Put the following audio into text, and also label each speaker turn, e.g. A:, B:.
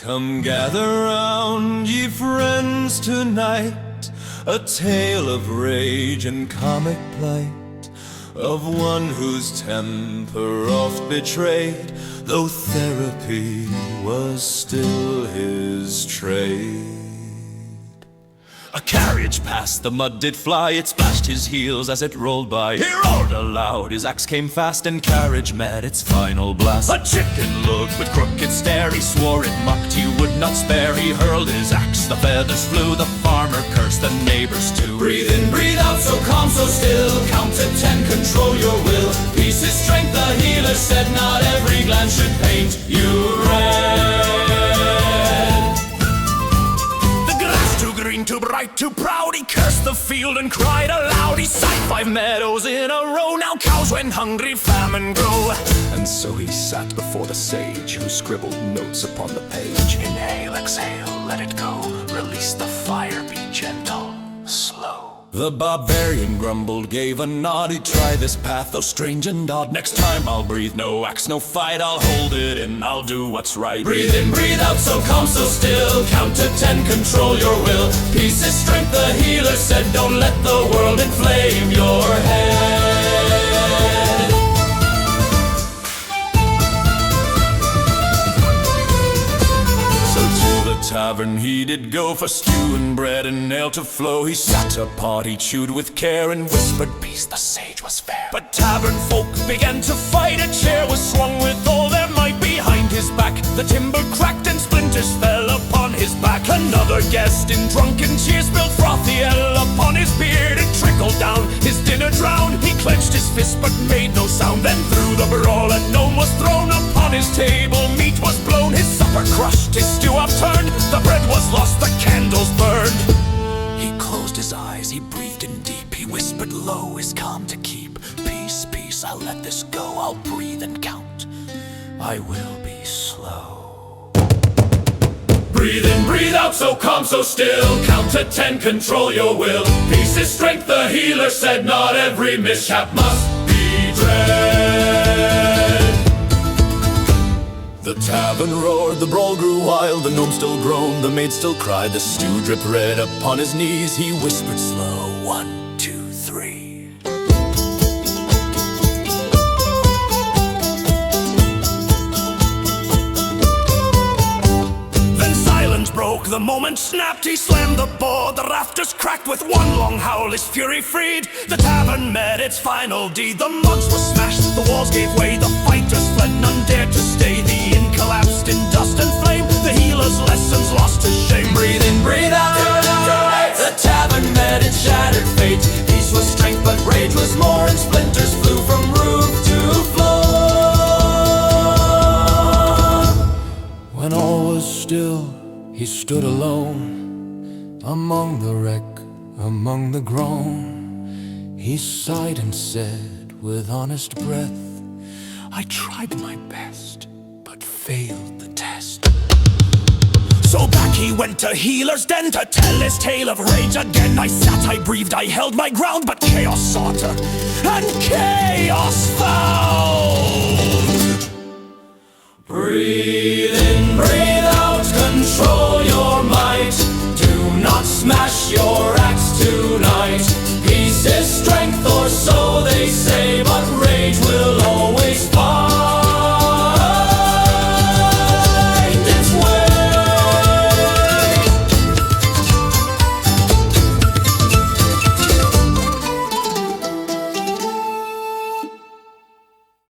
A: Come gather round, ye friends, tonight, a tale of rage and comic plight, of one whose temper oft betrayed, though therapy was still his trade. A carriage passed, the mud did fly, it splashed his heels as it rolled by. He roared aloud, his axe came fast, and carriage met its final blast. A chicken looked with crooked stare, he swore it mocked, he would not spare. He hurled his axe, the feathers flew, the farmer cursed, the neighbors too. Breathe in, breathe out, so calm, so still, count to 10, control your will. Peace is strength, the healer said, not every glance should paint you red. Green, too bright, too proud, he cursed the field and cried aloud. He sighed 5 meadows in a row, now cows when hungry famine grow. And so he sat before the sage, who scribbled notes upon the page. Inhale, exhale, let it go, release the fire, be gentle, slow. The barbarian grumbled, gave a nod, he'd try this path, though strange and odd. Next time I'll breathe, no axe, no fight, I'll hold it in, I'll do what's right. Breathe in, breathe out, so calm, so still, count to 10, control your will. Peace is strength, the healer said, don't let the world inflame your head. Tavern he did go, for stew and bread and ale to flow. He sat apart, he chewed with care, and whispered peace, the sage was fair. But tavern folk began to fight, a chair was swung with all their might behind his back. The timber cracked and splinters fell upon his back. Another guest in drunken cheer spilled frothy ale upon his beard. It trickled down, his dinner drowned. He clenched his fist but made no sound. Then through the brawl a gnome was thrown upon his table. Meat was blown, his supper crushed, his stew upturned. The bread was lost, the candles burned. He closed his eyes, he breathed in deep. He whispered low, his calm to keep. Peace, peace, I'll let this go. I'll breathe and count, I will be slow. Breathe in, breathe out, so calm, so still, count to 10, control your will. Peace is strength, the healer said, not every mishap must be dread. The tavern roared, the brawl grew wild, the gnome still groaned, the maid still cried, the stew dripped red upon his knees. He whispered slow, 1, 2, 3. Then silence broke, the moment snapped, he slammed the board, the rafters cracked. With one long howl his fury freed, the tavern met its final deed. The mugs were smashed, the walls gave way, the fighters fled, none dared to stay. The inn collapsed in dust and flame, the healer's lessons lost to shame. Breathe in, breathe out, the tavern met its shattered fate. Peace was strength but rage was more, and splinters flew from roof to floor. When all was still, he stood alone, among the wreck, among the groan. He sighed and said with honest breath, I tried my best, but failed the test. So back he went to healer's den to tell his tale of rage again. I sat, I breathed, I held my ground, but chaos sought her, and chaos found. Breathe in, breathe